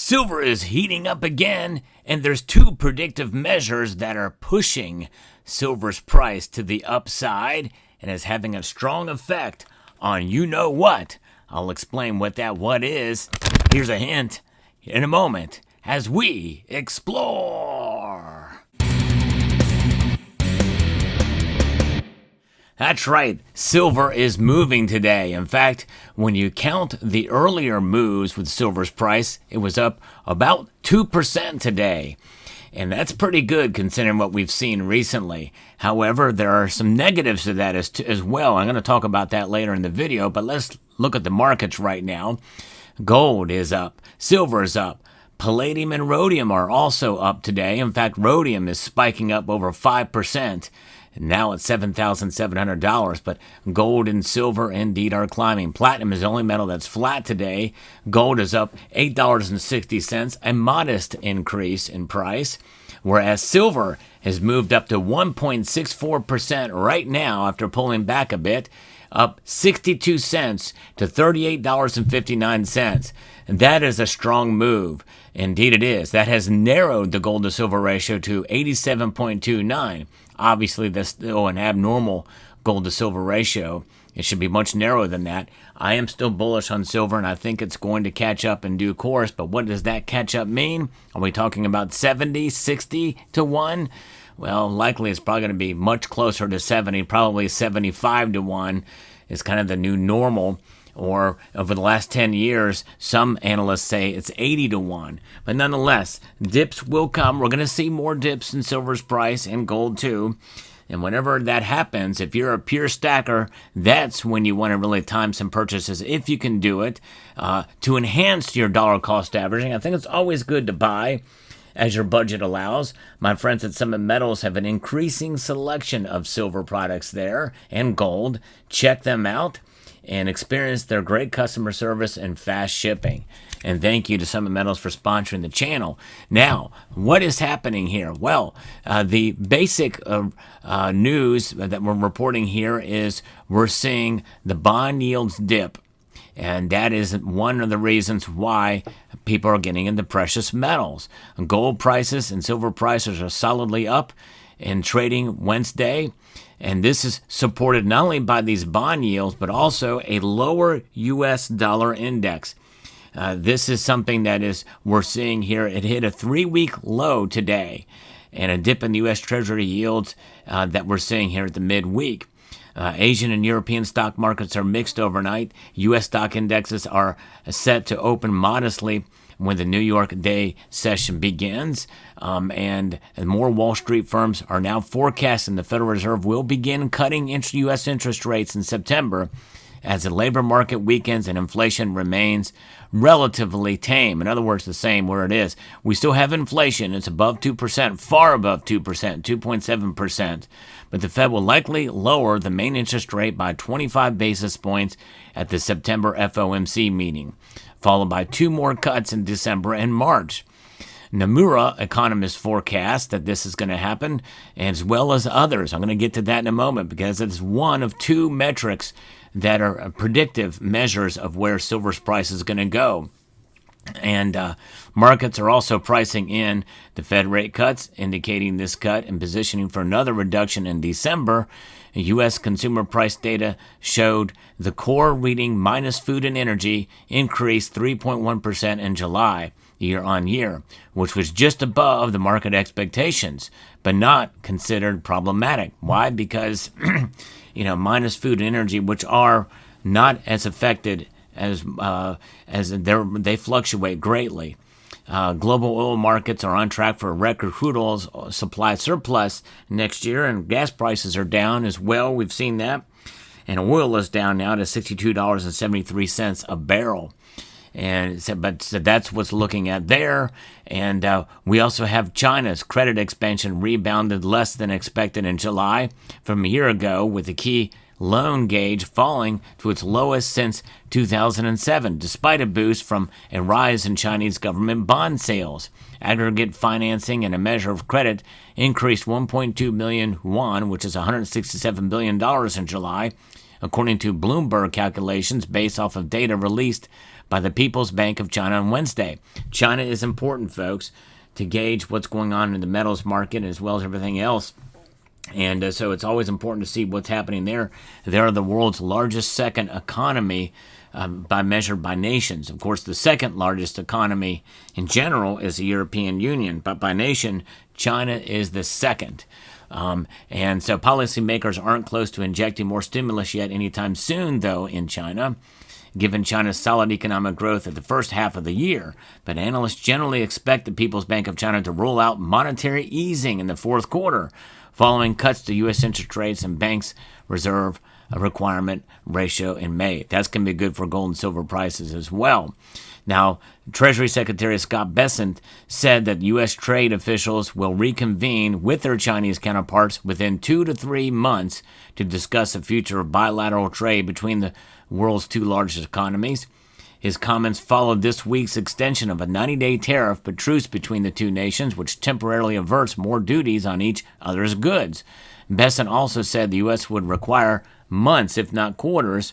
Silver is heating up again, and there's two predictive measures that are pushing silver's price to the upside and is having a strong effect on you know what. I'll explain what that what is. Here's a hint in a moment as we explore. That's right, silver is moving today. In fact, when you count the earlier moves with silver's price, it was up about 2% today. And that's pretty good considering what we've seen recently. However, there are some negatives to that as well. I'm going to talk about that later in the video, but let's look at the markets right now. Gold is up, silver is up. Palladium and rhodium are also up today. In fact, rhodium is spiking up over 5%. Now it's $7,700, but gold and silver indeed are climbing. Platinum is the only metal that's flat today. Gold is up $8.60, a modest increase in price, whereas silver has moved up to 1.64% right now after pulling back a bit, up 62 cents to $38.59. And that is a strong move. Indeed it is. That has narrowed the gold to silver ratio to 87.29. Obviously, that's still an abnormal gold to silver ratio. It should be much narrower than that. I am still bullish on silver, and I think it's going to catch up in due course. But what does that catch up mean? Are we talking about 70, 60 to 1? Well, likely it's probably going to be much closer to 70, probably 75 to 1 is kind of the new normal. Or over the last 10 years, some analysts say it's 80 to 1. But nonetheless, dips will come. We're going to see more dips in silver's price and gold too. And whenever that happens, if you're a pure stacker, that's when you want to really time some purchases, if you can do it, to enhance your dollar cost averaging. I think it's always good to buy as your budget allows. My friends at Summit Metals have an increasing selection of silver products there and gold. Check them out and experience their great customer service and fast shipping. And thank you to Summit Metals for sponsoring the channel. Now, what is happening here? Well, the basic news that we're reporting here is we're seeing the bond yields dip. And that is one of the reasons why people are getting into precious metals. Gold prices and silver prices are solidly up in trading Wednesday. And this is supported not only by these bond yields, but also a lower U.S. dollar index. This is something that we're seeing here. It hit a 3-week low today, and a dip in the U.S. Treasury yields that we're seeing here at the midweek. Asian and European stock markets are mixed overnight. U.S. stock indexes are set to open modestly when the New York day session begins. And more Wall Street firms are now forecasting the Federal Reserve will begin cutting U.S. interest rates in September as the labor market weakens and inflation remains relatively tame. In other words, the same where it is. We still have inflation. It's above 2%, far above 2%, 2.7%. But the Fed will likely lower the main interest rate by 25 basis points at the September FOMC meeting, followed by 2 more cuts in December and March. Nomura economists forecast that this is going to happen, as well as others. I'm going to get to that in a moment because it's one of 2 metrics that are predictive measures of where silver's price is going to go. And markets are also pricing in the Fed rate cuts, indicating this cut and positioning for another reduction in December. U.S. consumer price data showed the core reading minus food and energy increased 3.1% in July year on year, which was just above the market expectations, but not considered problematic. Why? Because, minus food and energy, which are not as affected as they fluctuate greatly. Global oil markets are on track for a record crude oil supply surplus next year, and gas prices are down as well. We've seen that. And oil is down now to $62.73 a barrel. But that's what's looking at there. And we also have China's credit expansion rebounded less than expected in July from a year ago, with the key loan gauge falling to its lowest since 2007, despite a boost from a rise in Chinese government bond sales. Aggregate financing and a measure of credit increased 1.2 million yuan, which is $167 billion in July, according to Bloomberg calculations based off of data released by the People's Bank of China on Wednesday. China is important, folks, to gauge what's going on in the metals market as well as everything else. And so it's always important to see what's happening there. They are the world's largest second economy by measured by nations. Of course, the second largest economy in general is the European Union, but by nation, China is the second. And so policymakers aren't close to injecting more stimulus yet anytime soon, though, in China, given China's solid economic growth at the first half of the year. But analysts generally expect the People's Bank of China to roll out monetary easing in the fourth quarter, following cuts to U.S. interest rates and banks' reserve requirement ratio in May. That's going to be good for gold and silver prices as well. Now, Treasury Secretary Scott Bessent said that U.S. trade officials will reconvene with their Chinese counterparts within 2 to 3 months to discuss the future of bilateral trade between the world's two largest economies. His comments followed this week's extension of a 90-day tariff but truce between the two nations, which temporarily averts more duties on each other's goods. Bessent also said the U.S. would require months, if not quarters,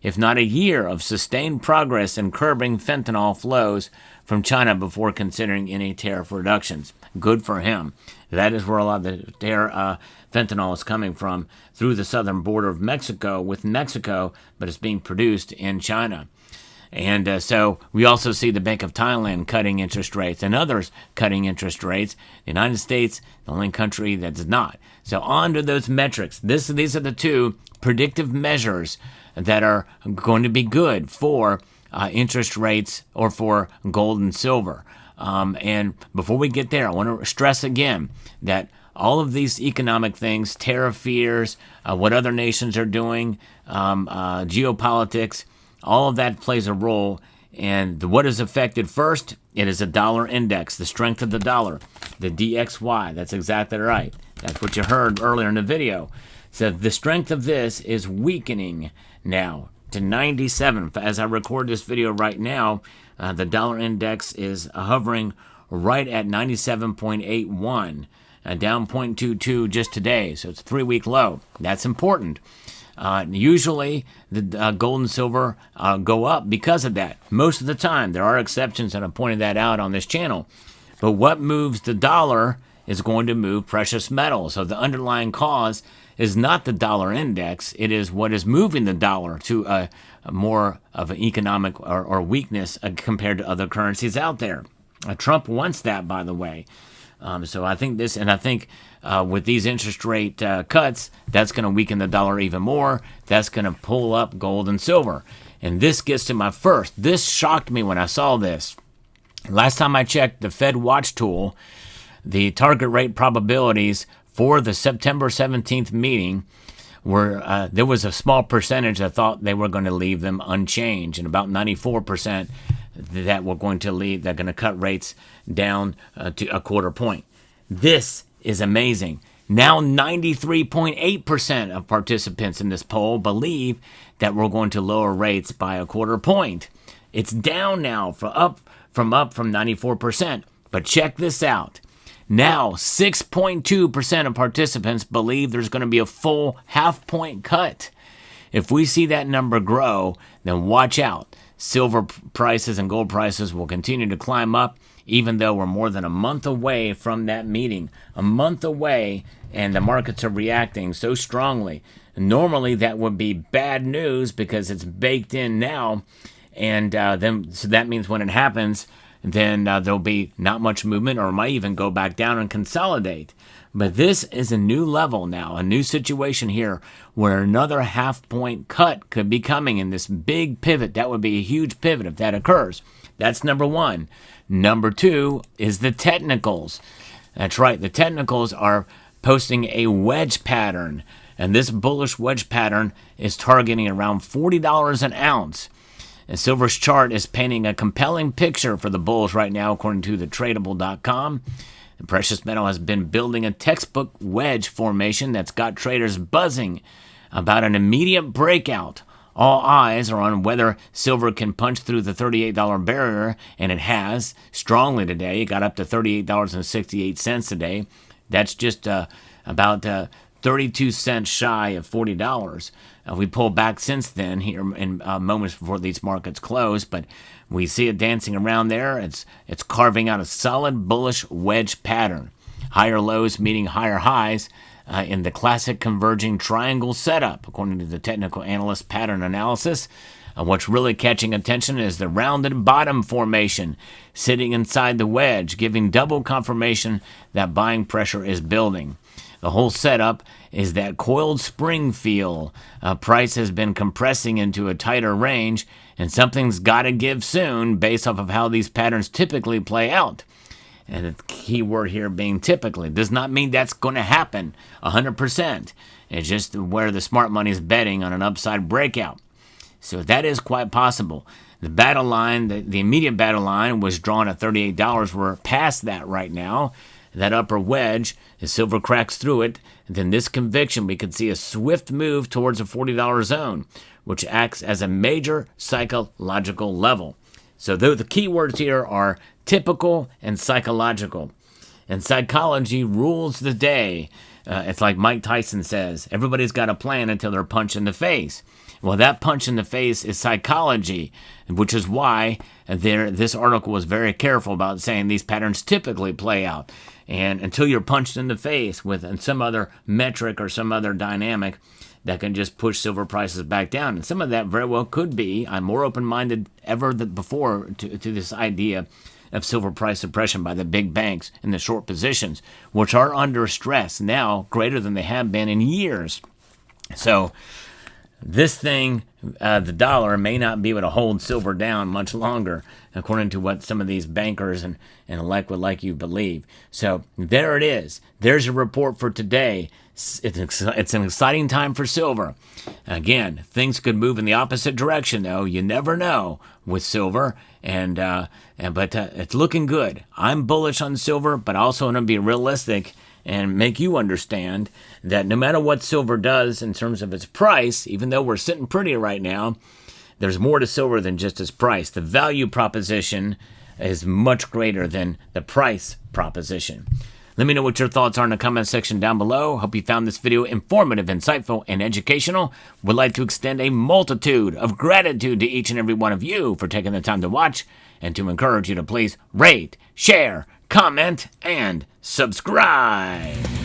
if not a year, of sustained progress in curbing fentanyl flows from China before considering any tariff reductions. Good for him. That is where a lot of the fentanyl is coming from, through the southern border of Mexico with Mexico, but it's being produced in China. And so we also see the Bank of Thailand cutting interest rates and others cutting interest rates. The United States, the only country that does not. So on to those metrics. These are the two predictive measures that are going to be good for interest rates or for gold and silver. And before we get there, I want to stress again that all of these economic things, tariff fears, what other nations are doing, geopolitics, all of that plays a role. And what is affected first? It is a dollar index, the strength of the dollar, the DXY. That's exactly right. That's what you heard earlier in the video. So the strength of this is weakening now to 97. As I record this video right now, the dollar index is hovering right at 97.81, down 0.22 just today. So it's a 3-week low. That's important. Usually, the gold and silver go up because of that. Most of the time, there are exceptions, and I pointed that out on this channel. But what moves the dollar is going to move precious metals. So the underlying cause is not the dollar index. It is what is moving the dollar to a more of an economic or weakness compared to other currencies out there. Trump wants that, by the way. So I think this, and I think with these interest rate cuts, that's going to weaken the dollar even more. That's going to pull up gold and silver. And this gets to my first. This shocked me when I saw this. Last time I checked the Fed Watch tool, the target rate probabilities for the September 17th meeting were, there was a small percentage that thought they were going to leave them unchanged, and about 94% that were going to leave, they're going to cut rates down to a quarter point. This is amazing. Now 93.8% of participants in this poll believe that we're going to lower rates by a quarter point. It's down now from 94%. But check this out. Now 6.2% of participants believe there's going to be a full half-point cut. If we see that number grow, then watch out. Silver prices and gold prices will continue to climb up, even though we're more than a month away from that meeting. A month away, and the markets are reacting so strongly. Normally, that would be bad news because it's baked in now, and so that means when it happens, then there'll be not much movement, or it might even go back down and consolidate. But this is a new level now, a new situation here where another half-point cut could be coming in this big pivot. That would be a huge pivot if that occurs. That's number one. Number two is the technicals. That's right. The technicals are posting a wedge pattern, and this bullish wedge pattern is targeting around $40 an ounce. And silver's chart is painting a compelling picture for the bulls right now, according to thetradable.com. The precious metal has been building a textbook wedge formation that's got traders buzzing about an immediate breakout. All eyes are on whether silver can punch through the $38 barrier, and it has strongly today. It got up to $38.68 today. That's just about 32 cents shy of $40. We pulled back since then here in moments before these markets close, but We see it dancing around there. It's carving out a solid bullish wedge pattern. Higher lows meeting higher highs in the classic converging triangle setup, according to the technical analyst pattern analysis. What's really catching attention is the rounded bottom formation sitting inside the wedge, giving double confirmation that buying pressure is building. The whole setup is that coiled spring feel. Price has been compressing into a tighter range, and something's got to give soon based off of how these patterns typically play out. And the key word here being typically does not mean that's going to happen 100%. It's just where the smart money is betting on an upside breakout. So that is quite possible. The battle line, the immediate battle line was drawn at $38. We're past that right now. That upper wedge, if silver cracks through it, then this conviction, we could see a swift move towards a $40 zone, which acts as a major psychological level. So the key words here are typical and psychological. And psychology rules the day. It's like Mike Tyson says, everybody's got a plan until they're punched in the face. Well, that punch in the face is psychology, which is why this article was very careful about saying these patterns typically play out. And until you're punched in the face with some other metric or some other dynamic that can just push silver prices back down. And some of that very well could be, I'm more open-minded ever than before to this idea of silver price suppression by the big banks in the short positions, which are under stress now greater than they have been in years. So this thing, the dollar, may not be able to hold silver down much longer, according to what some of these bankers and elect would like you believe. So there it is. There's your report for today. It's an exciting time for silver. Again, things could move in the opposite direction, though. You never know with silver, but it's looking good. I'm bullish on silver, but I also want to be realistic and make you understand that no matter what silver does in terms of its price, even though we're sitting pretty right now, there's more to silver than just its price. The value proposition is much greater than the price proposition. Let me know what your thoughts are in the comment section down below. Hope you found this video informative, insightful, and educational. Would like to extend a multitude of gratitude to each and every one of you for taking the time to watch, and to encourage you to please rate, share, comment, and subscribe.